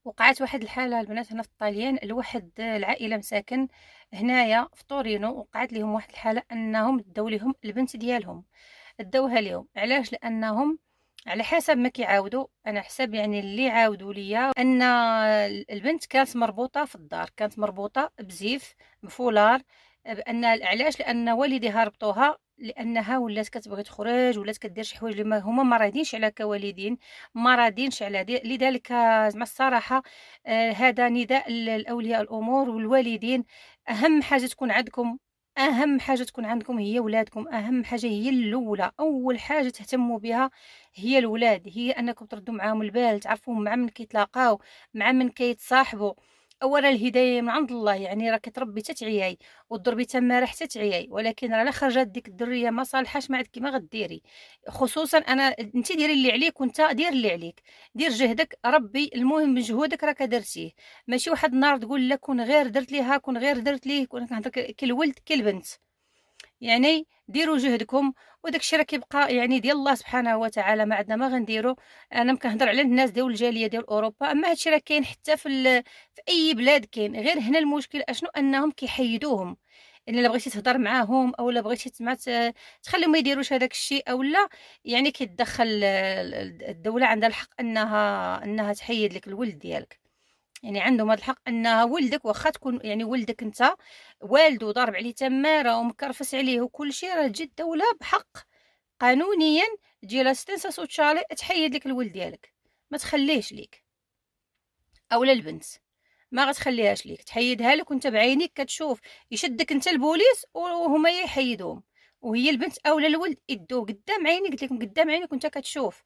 وقعت واحد الحالة البنات هنا في الطاليان لواحد العائلة مساكن هنايا في طورينو. وقعت لهم واحد الحالة انهم داو ليهم البنت ديالهم، داوها ليهم. علاش؟ لانهم على حسب ما كيعاودوا، انا حسب يعني اللي عاودوا ليا ان البنت كانت مربوطة في الدار، كانت مربوطة بزيف بفولار. بان علاش؟ لان والديها ربطوها لانها ولات كتبغي تخرج، ولات كدير شي حوايج اللي هما ما راضينش على كوالدين، ما راضينش على لذلك زعما الصراحة هذا نداء لأولياء الأمور والوالدين. أهم حاجة تكون عندكم، أهم حاجة تكون عندكم هي ولادكم. أهم حاجة هي الأولى، أول حاجة تهتموا بها هي الولاد، هي أنكم تردوا معاهم البال، تعرفوهم مع من كيتلاقاو، مع من كيتصاحبوا. أولا الهداية من عند الله، يعني راكي تربي تتعياي وتضربي تماره حتى تعياي، ولكن راه لا خرجت ديك الدريه ما صالحاش ما عندك ما غديري. خصوصا انا انت ديري اللي عليك، وانت دير اللي عليك، دير جهدك ربي، المهم مجهودك راك درتيه. ماشي واحد النهار تقول لك كون غير درت ليها، كون غير درت ليه، كون كنهضر كي الولد كي البنت. يعني ديروا جهدكم، وداك الشيء راه كيبقى يعني ديال الله سبحانه وتعالى، ما عندنا ما غنديروا. انا ما كنهضر على الناس ديال الجاليه ديال اوروبا، اما هادشي راه كاين حتى في اي بلاد كاين. غير هنا المشكل اشنو؟ انهم كيحيدوهم. ان الا بغيتي تهضر معاهم او لا بغيتي تخليهم ما يديروش هذاك الشيء او لا، يعني كيتدخل الدوله عندها الحق انها تحيد لك الولد ديالك. يعني عندهم هاد الحق انها ولدك واخا تكون يعني ولدك انت والده ضارب عليه تماره ومكرفس عليه وكل شيء، راه تجي الدوله بحق قانونيا تجي لا ستنسى وتشالي تحيد لك الولد ديالك، ما تخليهش ليك. اولا البنت ما غتخليهاش ليك، تحيدها لك وانت بعينيك كتشوف يشدك انت البوليس وهما يحيدوهم. وهي البنت اولا الولد يدوه قدام عينيك، قلت لكم قدام عينيك وانت كتشوف.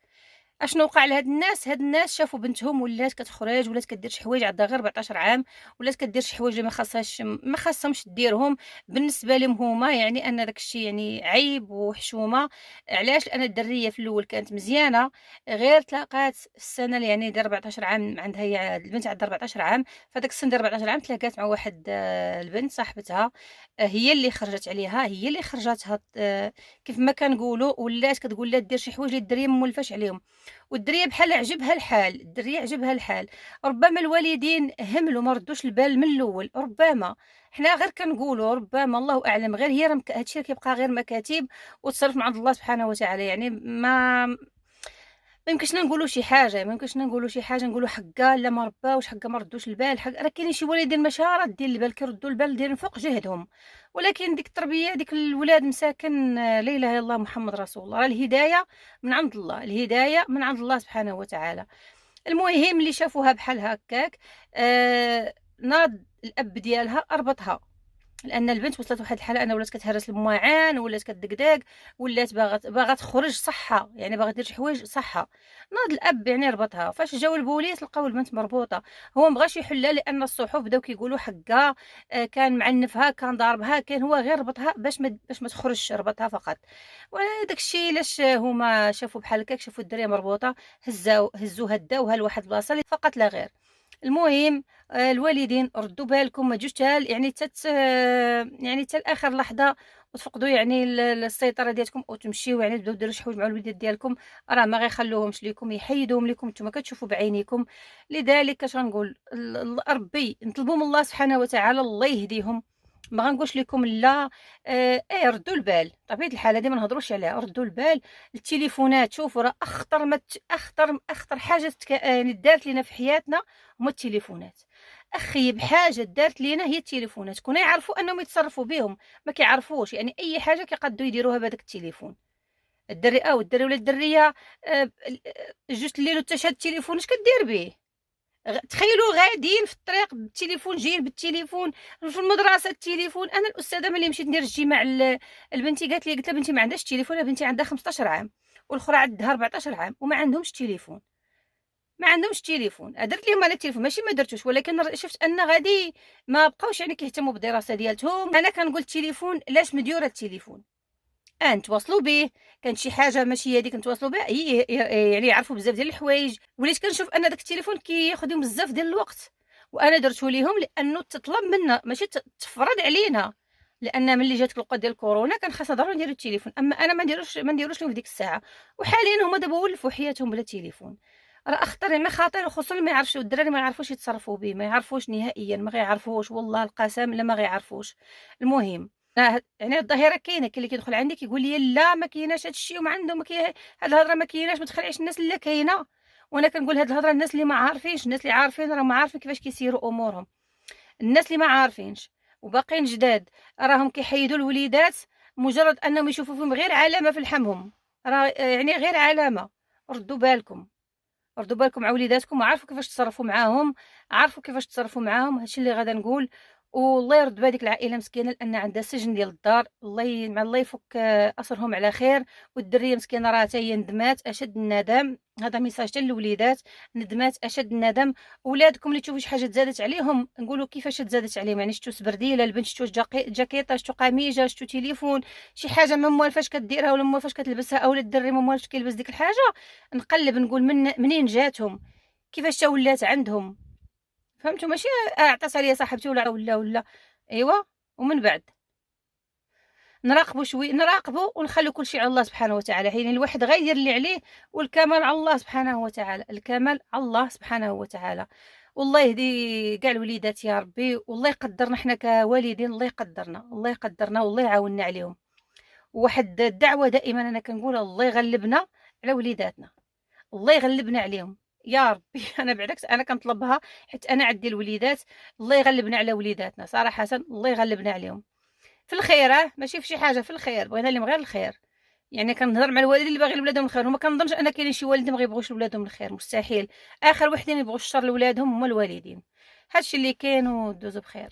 اشنو وقع لهاد الناس؟ هاد الناس شافوا بنتهم ولات كتخرج، ولات كدير شي حوايج عندها غير 14 عام، ولات كدير شي حوايج اللي ما خاصهمش ديرهم بالنسبه لهم هما، يعني ان داك الشيء يعني عيب وحشومه. علاش؟ لان الدريه في الاول كانت مزيانه، غير تلاقات في السنه اللي يعني دير 14 عام عندها، هي البنت عندها 14 عام، فداك السن ديال 14 عام تلاقات مع واحد البنت صاحبتها، هي اللي خرجت عليها، هي اللي خرجتها كيف ما كنقولوا، ولات كتقول لها دير شي حوايج اللي الدريه ما مولفاش عليهم. والدريه بحال عجبها الحال، الدريه عجبها الحال. ربما الوالدين هملوا ما ردوش البال من الاول، ربما حنا غير كنقولوا، ربما الله اعلم. غير هي راه هادشي كيبقى غير مكاتيب وتصرف من عند الله سبحانه وتعالى. يعني ما يمكنش نقولوا شي حاجه، ما يمكنش نقولوا شي حاجه نقولوا حقا لا ما رباوش، حقا ما ردوش البال، حق راه كاينين شي والدين ماشي راه دير البال، كيردوا البال دايرين فوق جهدهم. ولكن ديك التربيه ديك الولاد مساكن، لا اله الا الله محمد رسول الله، راه الهدايه من عند الله، الهدايه من عند الله سبحانه وتعالى. المهم اللي شافوها بحال هكاك، ناض الاب ديالها اربطها، لان البنت وصلت لواحد الحاله انها ولات كتهرس المواعن، ولات كدقدق، ولات باغا تخرج صحه، يعني باغا دير شي حوايج صحه. ناض الاب يعني ربطها، فاش جاو البوليس لقاو البنت مربوطه. هو مبغاش يحلها لان الصحف بداو كيقولوا حقا كان معنفها، كان ضاربها، كان هو غير ربطها باش ما تخرجش، ربطها فقط. وداك الشيء علاش هما شافوا بحال هكاك، شافوا الدريه مربوطه، هزوها داوها لواحد البلاصه فقط لا غير. المهم الوالدين ردوا بالكم، ما تجوش يعني يعني حتى لاخر لحظه وتفقدوا يعني السيطره ديالكم وتمشيو يعني تبداو ديروا شي حوايج مع الوليدات ديالكم، راه ما غيخلوهمش ليكم، يحيدوهم ليكم نتوما كتشوفوا بعينيكم. لذلك اش غنقول؟ ربي نطلبوا من الله سبحانه وتعالى الله يهديهم. ما غنقولش لكم لا. ردوا البال، طبيعه الحال هذه ما نهضروش عليها، ردوا البال. التليفونات شوفوا راه اخطر ما اخطر حاجه يعني دارت لينا في حياتنا هما التليفونات. اخي بحاجه دارت لينا هي التليفونات، كنا يعرفوا انهم يتصرفوا بهم، ما كيعرفوش يعني اي حاجه كيقدروا يديروها بهذاك التليفون. الدري ولا الدريه جوج الليل وتشهد التليفون اش كدير به؟ تخيلوا غاديين في الطريق بالتليفون، جايين بالتليفون في المدرسه التليفون. انا الاستاذه ملي مشيت ندير الجماع لبنتي قالت لها بنتي ما عندهاش تليفون، بنتي عندها 15 عام والاخرى عندها 14 عام وما عندهمش تليفون، ما عندهمش تليفون. درت لهم انا التليفون، ماشي ما درتوش، ولكن شفت ان غادي ما بقاوش يعني كيهتموا بالدراسه ديالتهم. انا كنقول التليفون علاش مديوره التليفون؟ نتواصلوا به، كانت شي حاجه ماشي هي ديك نتواصلوا بها، يعني يعرفوا بزاف ديال الحوايج. وليت كنشوف ان داك التليفون كياخذ بزاف ديال الوقت، وانا درته ليهم لانه تطلب منا ماشي تفرض علينا. لان ملي جات الوقت ديال كورونا كان خاصنا ضروري نديرو التليفون، اما انا ما نديروش لهم في ديك الساعه. وحاليا هما دابا ولفوا حياتهم بلا تليفون. راه أخطر يعني خاطر خصوصًا ما يعرفش الدراري ما يعرفوش يتصرفوا به، ما يعرفوش نهائيًا، ما غيعرفوش والله القسم لا ما غيعرفوش. المهم يعني الظاهرة كاينة، كاين اللي كيدخل عندي كيقول لي: "لا ما كايناش هاد الشي وما عندهم ما كاين هاد الهضرة ما كايناش، ما تخلعيش الناس لا كاينة." وأنا كنقول هاد الهضرة للناس اللي ما عارفينش، الناس اللي عارفين راهم عارفين كيفاش كيسيروا أمورهم. الناس اللي ما عارفينش وباقيين جداد راهم كيحيدوا الوليدات مجرد أنهم يشوفوا فيهم غير علامة في لحمهم، راه يعني غير علامة. ردوا بالكم. ردوا بالكم على وليداتكم وعرفوا كيفاش تصرفوا معاهم، عرفوا كيفاش تصرفوا معاهم، هادشي اللي غادا نقول. والله يرد بهاديك العائلة مسكينة لأن عندها سجن ديال الدار، الله يفك أسرهم على خير. والدرية مسكينة راه حتى هي ندمات أشد الندم، هذا ميساج حتى للوليدات، ندمات أشد الندم. ولادكم اللي تشوفوا شي حاجة تزادت عليهم نقولوا كيفاش تزادت عليهم، يعني شتو سبرديلة البنت، شتو جاكيطة، شتو قميجة، شتو تليفون، شي حاجة ما موالفاش كديرها ولا موالفاش كتلبسها، أولا الدري ما موالفش كيلبس ديك الحاجة. نقلّب نقول منين جاتهم، كيفاش تا ولات عندهم، فهمتوا؟ ماشي عطات عليا صاحبتي ولا أيوا. ومن بعد نراقبوا ونخلّوا كل شيء على الله سبحانه وتعالى، يعني الواحد غير اللي عليه والكمال على الله سبحانه وتعالى، الكمال على الله سبحانه وتعالى. والله يهدي كاع الوليدات يا ربي، والله يقدّرنا حنا كوالدين، الله يقدّرنا، الله يقدّرنا والله يعاوننا عليهم. وواحد الدعوة دائمًا أنا كنقولها: الله يغلّبنا على وليداتنا. الله يغلبنا عليهم يا ربي. أنا بعداكس أنا كنطلبها حيت أنا عندي الوليدات. الله يغلبنا على وليداتنا صراحةً، الله يغلبنا عليهم في الخير، ماشي في شي حاجة، في الخير، بغينا لهم غير الخير. يعني كنهضر مع الوالدين اللي باغيين لولادهم الخير، وما كنظنش أن كاينين شي والدين ما غيبغيوش لولادهم الخير، مستحيل. آخر وحدين يبغوا الشر لولادهم هما الوالدين. هادشي اللي كاين ودوزو بخير.